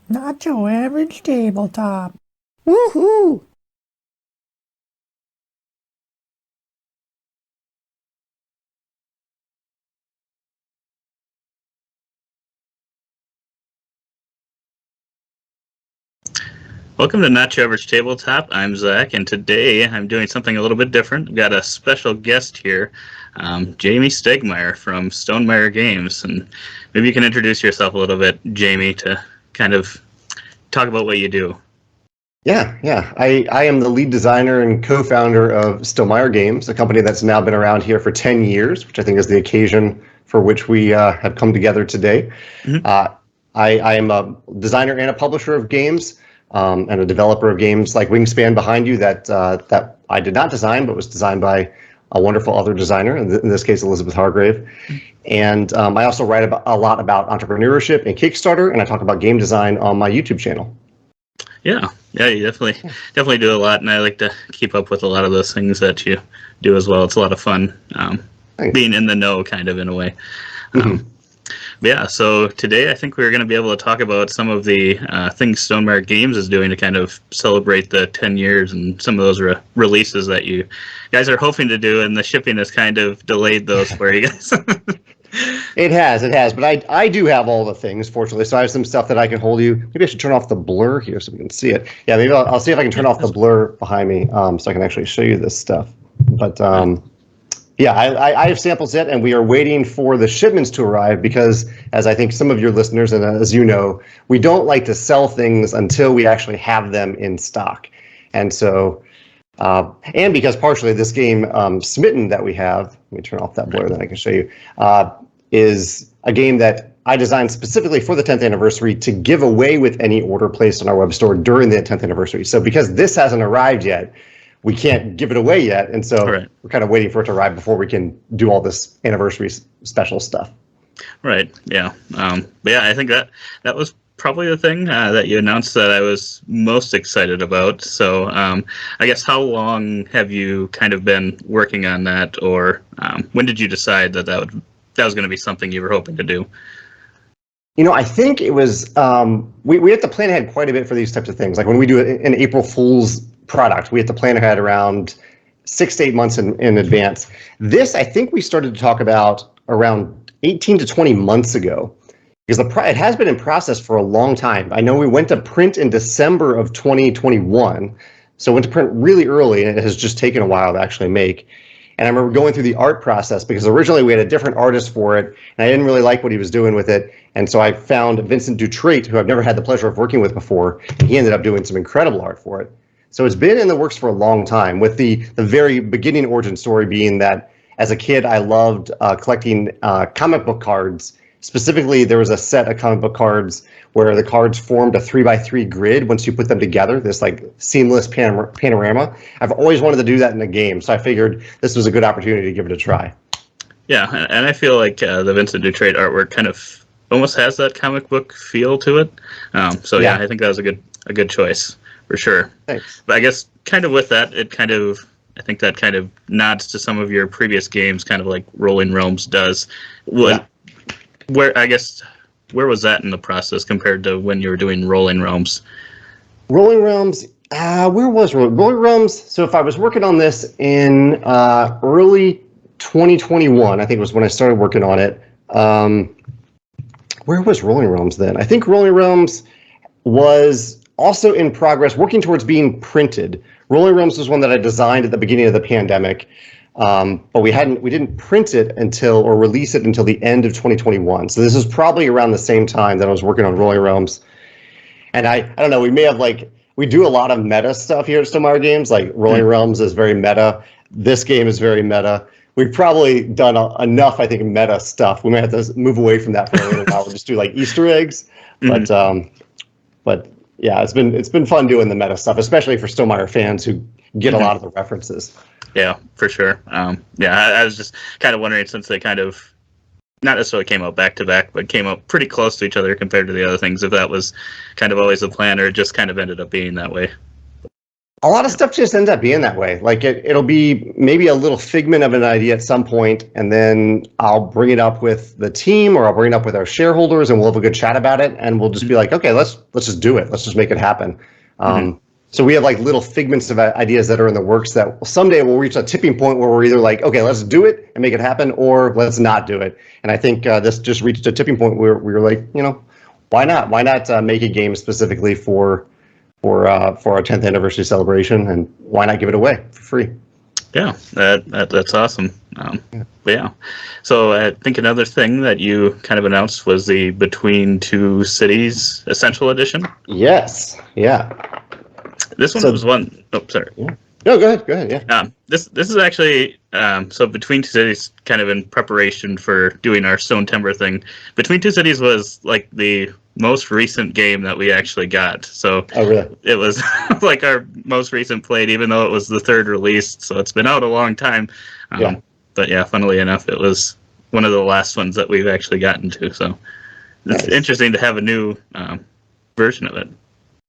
Not your average tabletop. Woohoo! Welcome to Not Your Average Tabletop. I'm Zach, and today I'm doing something a little bit different. I've got a special guest here, Jamey Stegmaier from Stonemaier Games, and maybe you can introduce yourself a little bit, Jamey, to kind of talk about what you do. Yeah. I am the lead designer and co-founder of Stonemaier Games, a company that's now been around here for 10 years, which I think is the occasion for which we have come together today. Mm-hmm. I am a designer and a publisher of games, and a developer of games like Wingspan behind you that I did not design, but was designed by a wonderful other designer, in this case, Elizabeth Hargrave. And I also write a lot about entrepreneurship and Kickstarter, and I talk about game design on my YouTube channel. Yeah, you definitely do a lot, and I like to keep up with a lot of those things that you do as well. It's a lot of fun being in the know, kind of, in a way. So today I think we're going to be able to talk about some of the things Stonemaier Games is doing to kind of celebrate the 10 years and some of those releases that you guys are hoping to do, and the shipping has kind of delayed those for you guys. It has, but I do have all the things, fortunately, so I have some stuff that I can hold you. Maybe I should turn off the blur here so we can see it. Yeah, maybe I'll see if I can turn off the blur behind me so I can actually show you this stuff. But yeah, I have samples yet, and we are waiting for the shipments to arrive because, as I think some of your listeners, and as you know, we don't like to sell things until we actually have them in stock. And so, and because partially this game, Smitten, that we have, let me turn off that blur, then I can show you, is a game that I designed specifically for the 10th anniversary to give away with any order placed on our web store during the 10th anniversary. So because this hasn't arrived yet, we can't give it away yet, and so we're kind of waiting for it to arrive before we can do all this anniversary special stuff. Right. Yeah. But yeah, I think that was probably the thing that you announced that I was most excited about. So I guess how long have you kind of been working on that, or when did you decide that was going to be something you were hoping to do? You know, I think it was we have to plan ahead quite a bit for these types of things. Like when we do an April Fool's product, we have to plan ahead around 6 to 8 months in advance. This, I think we started to talk about around 18 to 20 months ago, because it has been in process for a long time. I know we went to print in December of 2021, so went to print really early, and it has just taken a while to actually make. And I remember going through the art process because originally we had a different artist for it, and I didn't really like what he was doing with it. And so I found Vincent Dutrait, who I've never had the pleasure of working with before, and he ended up doing some incredible art for it. So it's been in the works for a long time, with the very beginning origin story being that as a kid I loved collecting comic book cards. Specifically, there was a set of comic book cards where the cards formed a 3x3 grid once you put them together, this like seamless panorama. I've always wanted to do that in a game, so I figured this was a good opportunity to give it a try. Yeah, and I feel like the Vincent Dutrait artwork kind of almost has that comic book feel to it. So yeah, I think that was a good choice for sure. Thanks. But I guess kind of with that, I think that kind of nods to some of your previous games, kind of like Rolling Realms does. Where was that in the process compared to when you were doing Rolling Realms? Rolling Realms, where was Rolling Realms? So if I was working on this in early 2021, I think was when I started working on it. Where was Rolling Realms then? I think Rolling Realms was also in progress, working towards being printed. Rolling Realms was one that I designed at the beginning of the pandemic. But we didn't print it or release it until the end of 2021. So this is probably around the same time that I was working on Rolling Realms. And I don't know, we do a lot of meta stuff here at Stonemaier Games, like Rolling Realms is very meta. This game is very meta. We've probably done enough, I think, meta stuff. We might have to move away from that for a little while. We'll just do like Easter eggs. But yeah, it's been fun doing the meta stuff, especially for Stonemaier fans who get a lot of the references. Yeah, for sure. I was just kind of wondering, since they kind of not necessarily came out back to back, but came out pretty close to each other compared to the other things, if that was kind of always the plan or it just kind of ended up being that way. A lot of stuff just ends up being that way. Like it'll be maybe a little figment of an idea at some point, and then I'll bring it up with the team, or I'll bring it up with our shareholders, and we'll have a good chat about it, and we'll just be like, okay, let's just do it. Let's just make it happen. So we have like little figments of ideas that are in the works that someday we'll reach a tipping point where we're either like, okay, let's do it and make it happen, or let's not do it. And I think this just reached a tipping point where we were like, why not? Why not make a game specifically for our 10th anniversary celebration, and why not give it away for free? Yeah, that's awesome. But yeah, so I think another thing that you kind of announced was the Between Two Cities Essential Edition. Yes, yeah. This one was one. Oh, sorry. Yeah. No, go ahead. Yeah. This is actually so Between Two Cities, kind of in preparation for doing our Stone Timber thing. Between Two Cities was like the most recent game that we actually got. So really? It was like our most recent played, even though it was the third release. So it's been out a long time. But yeah, funnily enough, it was one of the last ones that we've actually gotten to. So it's interesting to have a new version of it.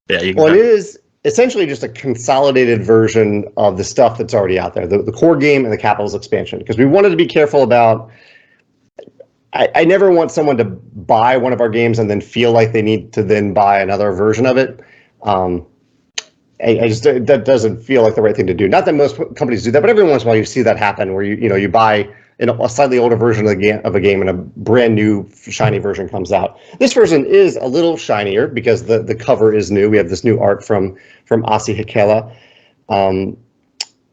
Yeah. It is essentially just a consolidated version of the stuff that's already out there, the core game and the Capitals expansion, because we wanted to be careful about. I never want someone to buy one of our games and then feel like they need to then buy another version of it. That doesn't feel like the right thing to do. Not that most companies do that, but every once in a while you see that happen where you buy a slightly older version of a game and a brand new shiny version comes out. This version is a little shinier because the cover is new. We have this new art from Asi Hikela.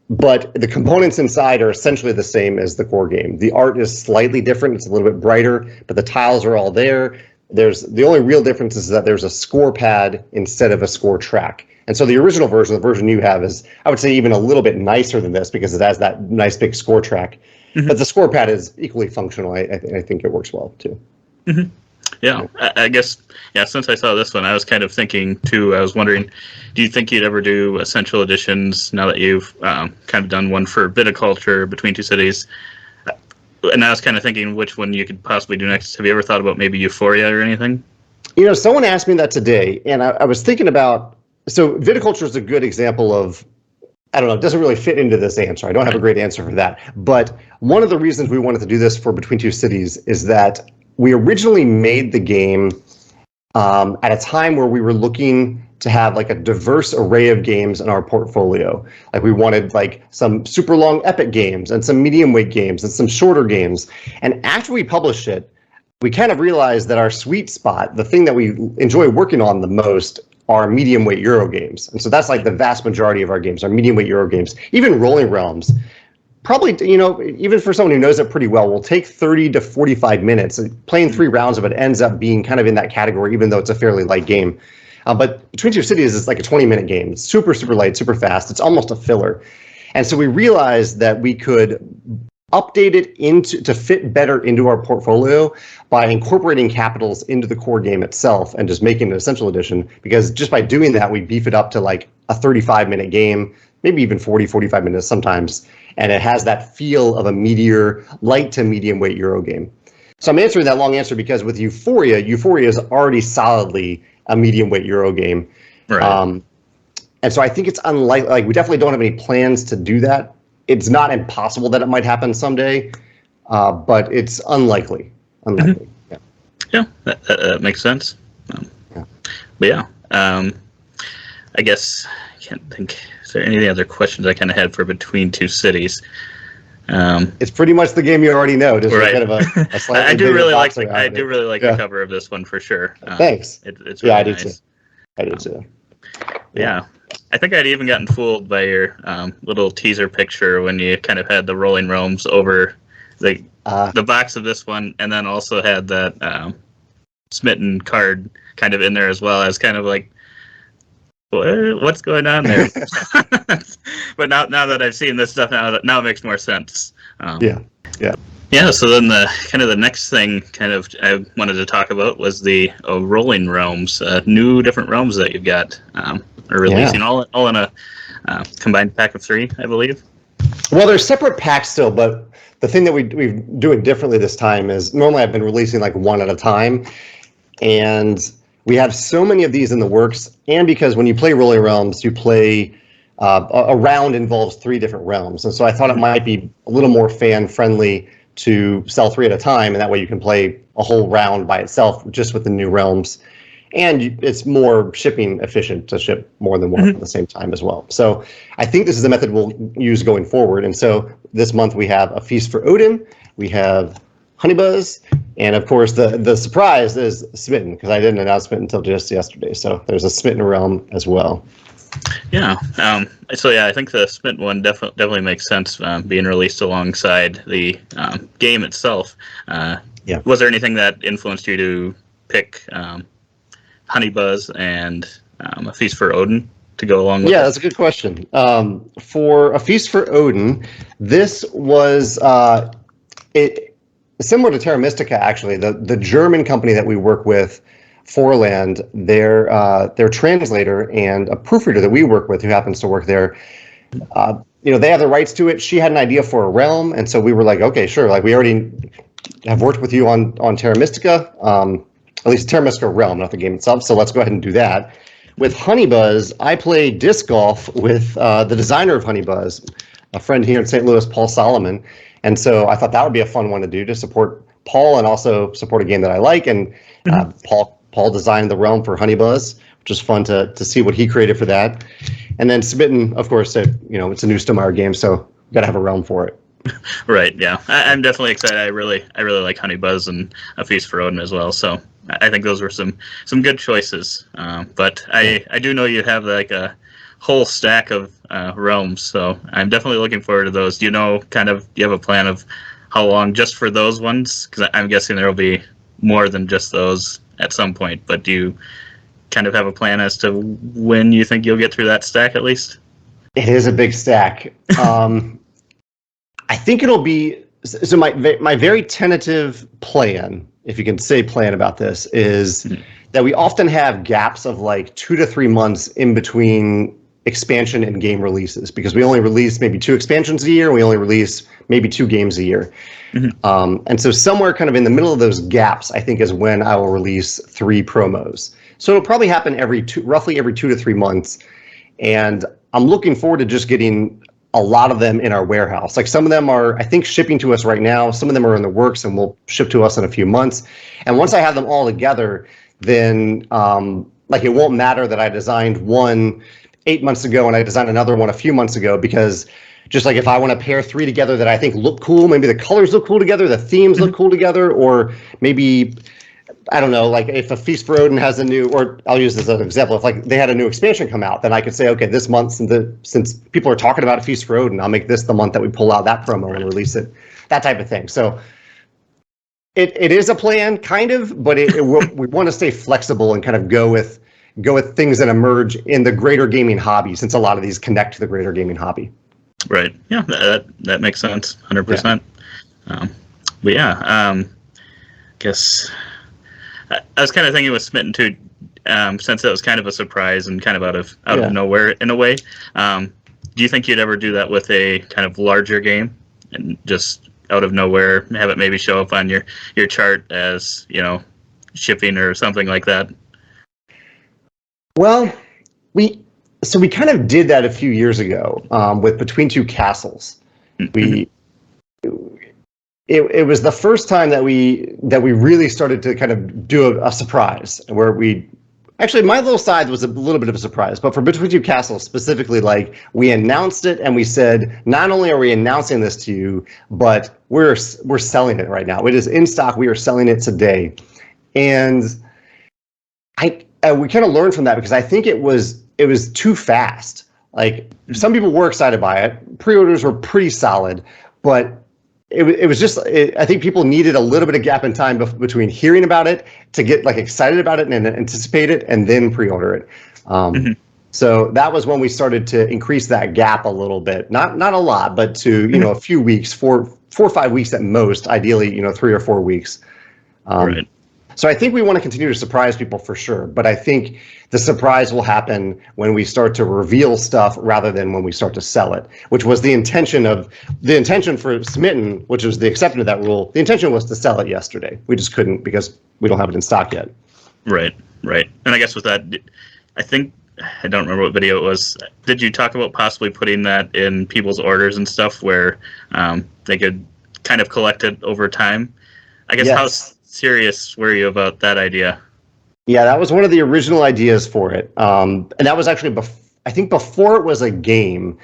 But the components inside are essentially the same as the core game. The art is slightly different. It's a little bit brighter, but the tiles are all there. The only real difference is that there's a score pad instead of a score track. And so the original version, the version you have, is, I would say, even a little bit nicer than this because it has that nice big score track. Mm-hmm. But the score pad is equally functional. I think it works well, too. Mm-hmm. Yeah, I guess, since I saw this one, I was kind of thinking, too, I was wondering, do you think you'd ever do Essential Editions now that you've kind of done one for Viticulture, Between Two Cities? And I was kind of thinking which one you could possibly do next. Have you ever thought about maybe Euphoria or anything? Someone asked me that today, and I was thinking about, so Viticulture is a good example of, I don't know, it doesn't really fit into this answer. I don't have a great answer for that. But one of the reasons we wanted to do this for Between Two Cities is that we originally made the game at a time where we were looking to have like a diverse array of games in our portfolio. Like we wanted like some super long epic games and some medium weight games and some shorter games. And after we published it, we kind of realized that our sweet spot, the thing that we enjoy working on the most, are medium weight Euro games. And so that's like the vast majority of our games, are medium weight Euro games. Even Rolling Realms, probably, even for someone who knows it pretty well, will take 30 to 45 minutes. Playing 3 rounds of it ends up being kind of in that category, even though it's a fairly light game. But Between Two Cities is like a 20-minute game. It's super, super light, super fast. It's almost a filler. And so we realized that we could update it to fit better into our portfolio by incorporating capitals into the core game itself and just making an Essential Edition. Because just by doing that, we beef it up to like a 35-minute game, maybe even 40, 45 minutes sometimes. And it has that feel of a light to medium weight Euro game. So I'm answering that long answer because with Euphoria is already solidly a medium weight Euro game. Right. And so I think it's unlikely, like we definitely don't have any plans to do that. It's not impossible that it might happen someday, but it's unlikely. Mm-hmm. Yeah, that makes sense. But yeah, I guess I can't think. Is there any other questions I kind of had for Between Two Cities? It's pretty much the game you already know. Just right. Kind of a slightly I do really like the cover of this one for sure. Thanks. It's really I nice. I do too. Yeah. I think I'd even gotten fooled by your little teaser picture when you kind of had the Rolling Realms over the box of this one, and then also had that Smitten card kind of in there as well. I was kind of like, what's going on there? But now that I've seen this stuff, now it makes more sense. Yeah. So then the next thing I wanted to talk about was the Rolling Realms, new different realms that you've got are releasing all in a combined pack of 3, I believe. Well, they're separate packs still, but the thing that we do it differently this time is normally I've been releasing like one at a time, and we have so many of these in the works. And because when you play Rolling Realms, you play a round involves 3 different realms, and so I thought it might be a little more fan friendly to sell 3 at a time, and that way you can play a whole round by itself just with the new realms. And it's more shipping efficient to ship more than one at the same time as well. So I think this is the method we'll use going forward. And so this month we have A Feast for Odin, we have Honeybuzz, and of course the surprise is Smitten, because I didn't announce Smitten until just yesterday. So there's a Smitten realm as well. Yeah. So yeah, I think the Smitten one definitely makes sense, being released alongside the game itself. Yeah. Was there anything that influenced you to pick Honeybuzz and A Feast for Odin to go along with? Yeah, that's a good question. For A Feast for Odin, this was similar to Terra Mystica, actually. The German company that we work with, Forland, their translator and a proofreader that we work with, who happens to work there, they have the rights to it. She had an idea for a realm, and so we were like, okay, sure. Like, we already have worked with you on Terra Mystica, at least Terra Mystica realm, not the game itself. So let's go ahead and do that. With Honeybuzz, I played disc golf with the designer of Honeybuzz, a friend here in St. Louis, Paul Solomon. And so I thought that would be a fun one to do, to support Paul and also support a game that I like. And Paul designed the realm for Honeybuzz, which is fun to see what he created for that. And then Smitten, of course, it's a new Stonemaier game, so we've got to have a realm for it. Right. Yeah, I'm definitely excited. I really like Honeybuzz and A Feast for Odin as well. So I think those were some good choices. But I do know you have like a whole stack of realms, so I'm definitely looking forward to those. Do you have a plan of how long just for those ones? Because I'm guessing there will be more than just those at some point. But do you kind of have a plan as to when you think you'll get through that stack at least? It is a big stack. I think it'll be, so my very tentative plan, if you can say plan about this, is that we often have gaps of like 2 to 3 months in between expansion and game releases, because we only release maybe 2 expansions a year, and we only release maybe 2 games a year. And so somewhere kind of in the middle of those gaps, I think, is when I will release 3 promos. So it'll probably happen roughly every 2 to 3 months. And I'm looking forward to just getting a lot of them in our warehouse. Like, some of them are, I think, shipping to us right now. Some of them are in the works and will ship to us in a few months. And once I have them all together, then it won't matter that I designed one 8 months ago and I designed another one a few months ago, because just like if I want to pair 3 together that I think look cool, maybe the colors look cool together, the themes look cool together, or maybe, I don't know, like if A Feast for Odin has a new, or I'll use this as an example, if like they had a new expansion come out, then I could say, okay, this month, since people are talking about A Feast for Odin, I'll make this the month that we pull out that promo and release it, that type of thing. So it is a plan, kind of, but we want to stay flexible and kind of go with things that emerge in the greater gaming hobby, since a lot of these connect to the greater gaming hobby. Right. Yeah, that makes sense, 100%. Yeah. But yeah, guess I was kind of thinking with Smitten too, since it was kind of a surprise and kind of out of nowhere in a way. Do you think you'd ever do that with a kind of larger game, and just out of nowhere have it maybe show up on your chart as shipping or something like that? Well, we kind of did that a few years ago with Between Two Castles. It was the first time that we really started to kind of do a surprise, where my little side was a little bit of a surprise, but for Between Two Castles specifically, like, we announced it and we said, not only are we announcing this to you, but we're selling it right now. It is in stock. We are selling it today. And we kind of learned from that, because I think it was too fast. Like, some people were excited by it. Pre-orders were pretty solid, but it was just, I think people needed a little bit of gap in time between hearing about it to get like excited about it and anticipate it, and then pre-order it. So that was when we started to increase that gap a little bit, not a lot, but to a few weeks, 4 or 5 weeks at most, ideally 3 or 4 weeks. Right. So I think we want to continue to surprise people for sure, but I think the surprise will happen when we start to reveal stuff rather than when we start to sell it, which was the intention for Smitten, which was the exception to that rule. The intention was to sell it yesterday. We just couldn't, because we don't have it in stock yet. Right. And I guess with that, I think I don't remember what video it was. Did you talk about possibly putting that in people's orders and stuff where they could kind of collect it over time? I guess how Yes. serious were you about that idea? Yeah, that was one of the original ideas for it. And that was actually, I think before it was a game,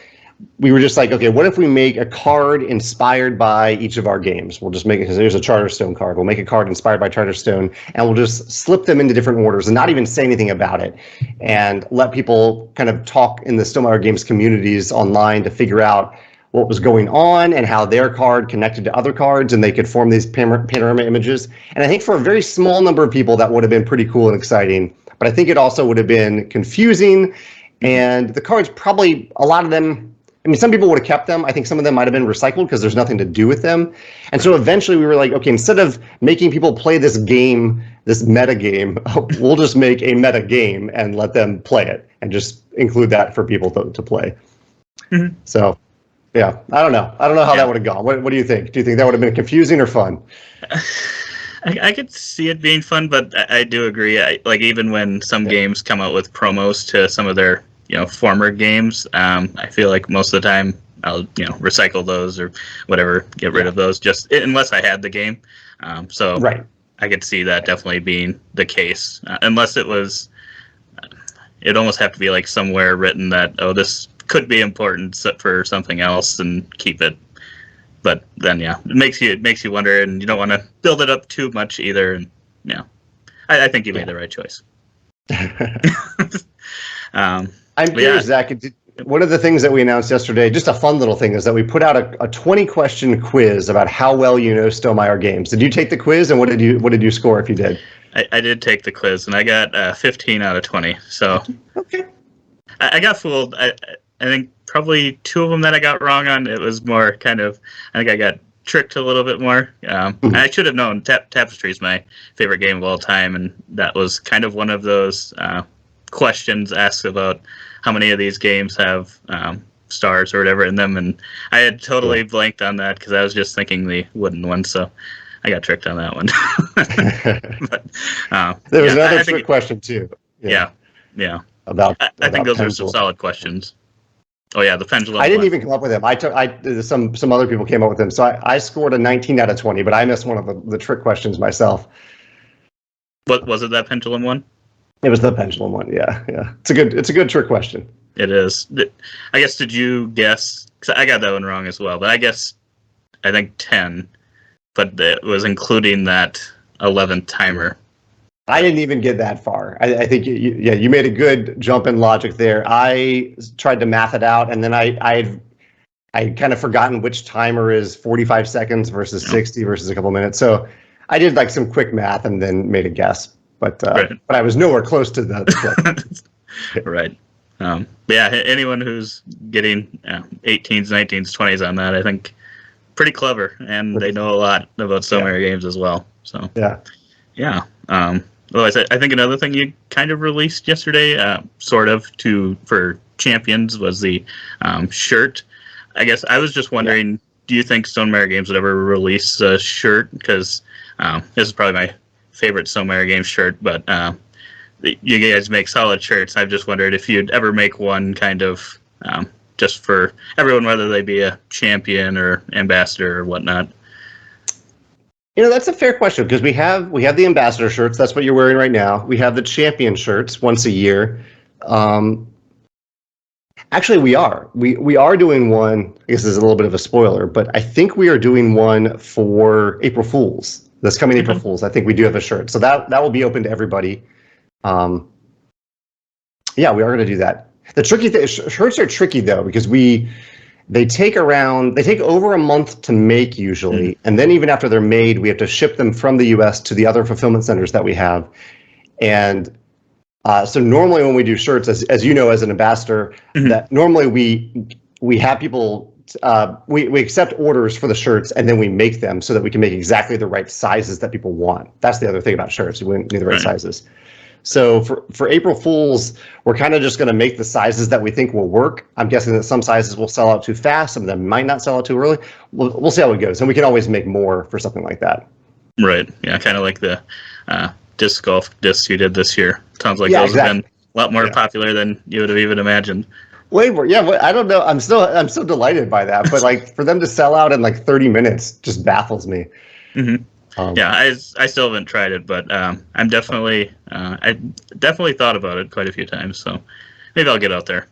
we were just like, okay, what if we make a card inspired by each of our games? We'll just make it, because there's a Charterstone card. We'll make a card inspired by Charterstone, and we'll just slip them into different orders and not even say anything about it, and let people kind of talk in the Stonemaier Games communities online to figure out what was going on and how their card connected to other cards, and they could form these panorama images. And I think for a very small number of people, that would have been pretty cool and exciting. But I think it also would have been confusing, and the cards probably, a lot of them, I mean, some people would have kept them. I think some of them might have been recycled because there's nothing to do with them. And so eventually we were like, okay, instead of making people play this game, this meta game, we'll just make a meta game and let them play it and just include that for people to play. Mm-hmm. So, yeah, I don't know. I don't know how that would have gone. What do you think? Do you think that would have been confusing or fun? I could see it being fun, but I do agree. Like even when some games come out with promos to some of their former games, I feel like most of the time I'll recycle those or whatever, get rid of those, just unless I had the game. So right. I could see that definitely being the case, unless it was. It'd almost have to be like somewhere written that this could be important for something else and keep it. But then it makes you wonder, and you don't want to build it up too much either. And I think you made the right choice. I'm curious, Zach, one of the things that we announced yesterday, just a fun little thing, is that we put out a 20-question quiz about how well you know Stonemaier Games. Did you take the quiz, and what did you score if you did? I did take the quiz, and I got 15 out of 20. So okay. I got fooled. I think probably 2 of them that I got wrong on. It was more kind of, I think I got tricked a little bit more. I should have known Tapestry is my favorite game of all time, and that was kind of one of those questions asked about how many of these games have stars or whatever in them, and I had totally blanked on that because I was just thinking the wooden one, so I got tricked on that one. But, there was another trick question too. Yeah. About I think those pendulum. are some solid questions. Oh yeah, the pendulum. I didn't even come up with them. Some other people came up with them, so I scored a 19 out of 20, but I missed one of the trick questions myself. What was it? That pendulum one? It was the pendulum one. Yeah. It's a good trick question. It is. I guess, did you guess? Because I got that one wrong as well, but I think 10, but it was including that 11th timer. I didn't even get that far. I think you made a good jump in logic there. I tried to math it out, and then I kind of forgotten which timer is 45 seconds versus 60 versus a couple minutes. So I did like some quick math and then made a guess. But I was nowhere close to the Right. But yeah, anyone who's getting 18s, 19s, 20s on that, I think pretty clever, and they know a lot about Stonemaier Games as well. So yeah. Otherwise, I think another thing you kind of released yesterday, for Champions, was the shirt. I guess I was just wondering, do you think Stonemaier Games would ever release a shirt? Because this is probably my favorite Stonemaier Games shirt, but you guys make solid shirts. I've just wondered if you'd ever make one kind of just for everyone, whether they be a champion or ambassador or whatnot. That's a fair question, because we have the ambassador shirts. That's what you're wearing right now. We have the champion shirts once a year. Actually, we are doing one. I guess this is a little bit of a spoiler, but I think we are doing one for April Fools. This coming April Fools, I think we do have a shirt, so that will be open to everybody. We are going to do that. The tricky thing, shirts are tricky though, because they take over a month to make usually, and then even after they're made, we have to ship them from the U.S. to the other fulfillment centers that we have. And so normally when we do shirts, as you know, as an ambassador, that normally we have people. We accept orders for the shirts, and then we make them so that we can make exactly the right sizes that people want. That's the other thing about shirts. We need the right sizes. So for April Fools, we're kind of just going to make the sizes that we think will work. I'm guessing that some sizes will sell out too fast, some of them might not sell out too early. We'll see how it goes, and we can always make more for something like that. Right. Yeah, kind of like the disc golf discs you did this year. Sounds like those have been A lot more Yeah. popular than you would have even imagined. Way more. Yeah, but I don't know. I'm so delighted by that. But like for them to sell out in like 30 minutes just baffles me. Hmm. Um, Yeah, I still haven't tried it, but I'm definitely I definitely thought about it quite a few times. So maybe I'll get out there.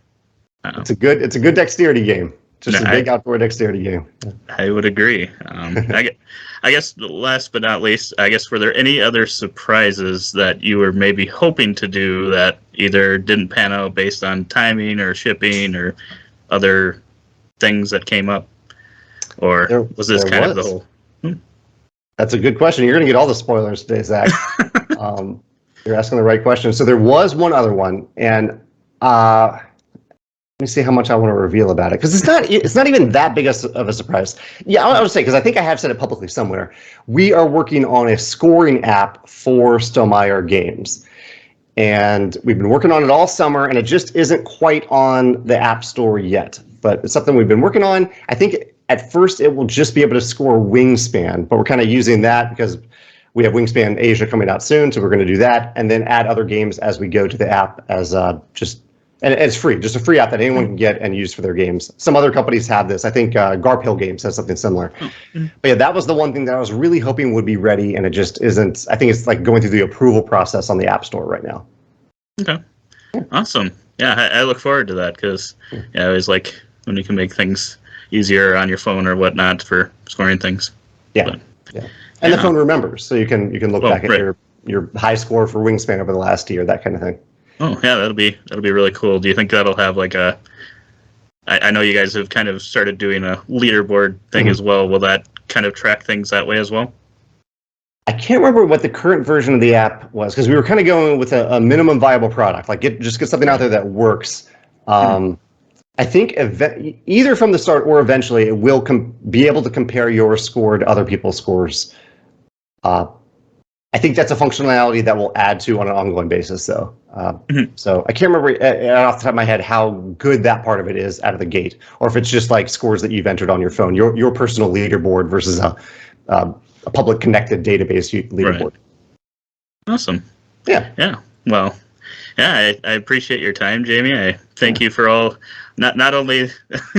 it's a good dexterity game. Just No, a big outdoor dexterity game. I would agree. I guess last but not least, I guess were there any other surprises that you were maybe hoping to do that either didn't pan out based on timing or shipping or other things that came up, or was this There kind of the was. whole? That's a good question. You're going to get all the spoilers today, Zach. You're asking the right question. So there was one other one, and let me see how much I want to reveal about it, because it's not even that big of a surprise. Yeah, I would say, because I think I have said it publicly somewhere. We are working on a scoring app for Stonemaier Games, and we've been working on it all summer, and it just isn't quite on the App Store yet. But it's something we've been working on. I think at first it will just be able to score Wingspan, but we're kind of using that because we have Wingspan Asia coming out soon, so we're going to do that, and then add other games as we go to the app as and it's free, just a free app that anyone can get and use for their games. Some other companies have this. I think Garp Games has something similar. But yeah, that was the one thing that I was really hoping would be ready, and it just isn't. I think it's like going through the approval process on the App Store right now. Okay, awesome. Yeah, I look forward to that because I always like when you can make things easier on your phone or whatnot for scoring things. Yeah, But, yeah. And the phone remembers, so you can look back at right. your high score for Wingspan over the last year, that kind of thing. Oh yeah, that'll be really cool. Do you think that'll have like a? I know you guys have kind of started doing a leaderboard thing as well. Will that kind of track things that way as well? I can't remember what the current version of the app was, because we were kind of going with a minimum viable product, like just get something out there that works. I think either from the start or eventually it will be able to compare your score to other people's scores. I think that's a functionality that we'll add to on an ongoing basis, though. So I can't remember off the top of my head how good that part of it is out of the gate, or if it's just like scores that you've entered on your phone, your personal leaderboard versus a public connected database leaderboard. Right. Awesome. Yeah. Yeah. Well, yeah, I appreciate your time, Jamey. I thank you for all, not only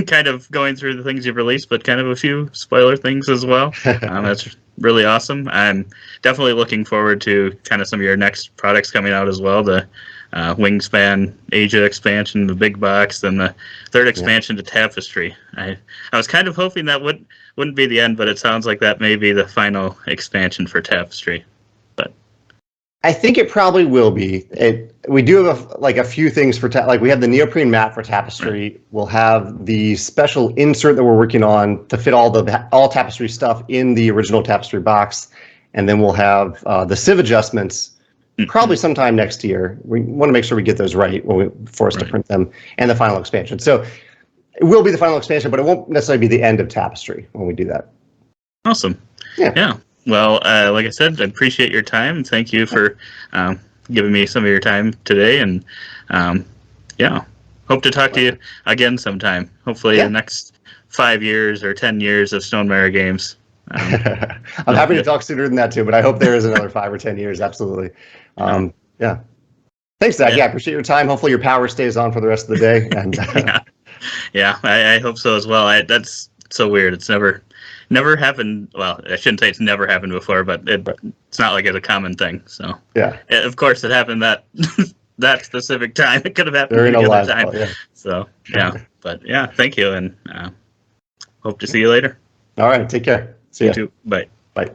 kind of going through the things you've released, but kind of a few spoiler things as well. That's really awesome. I'm definitely looking forward to kind of some of your next products coming out as well. The Wingspan Asia expansion, the big box, then the third expansion to Tapestry. I was kind of hoping that wouldn't be the end, but it sounds like that may be the final expansion for Tapestry. But I think it probably will be. We do have a few things for like we have the neoprene mat for Tapestry. Right. We'll have the special insert that we're working on to fit all Tapestry stuff in the original Tapestry box, and then we'll have the Civ adjustments probably sometime next year. We want to make sure we get those right for us to print them, and the final expansion. So it will be the final expansion, but it won't necessarily be the end of Tapestry when we do that. Awesome. Yeah. Well, like I said, I appreciate your time. Thank you for giving me some of your time today, and hope to talk to you again sometime. Hopefully, the next 5 years or 10 years of Stonemaier Games. I'm happy to talk sooner than that too, but I hope there is another 5 or 10 years. Absolutely. Thanks, Zach. Yeah, I appreciate your time. Hopefully, your power stays on for the rest of the day. And I hope so as well. That's so weird. It's never happened. Well, I shouldn't say it's never happened before, but it's not like it's a common thing. So of course it happened that that specific time. It could have happened any other time. So but thank you, and hope to see you later. All right, take care. See you. You too. Bye. Bye.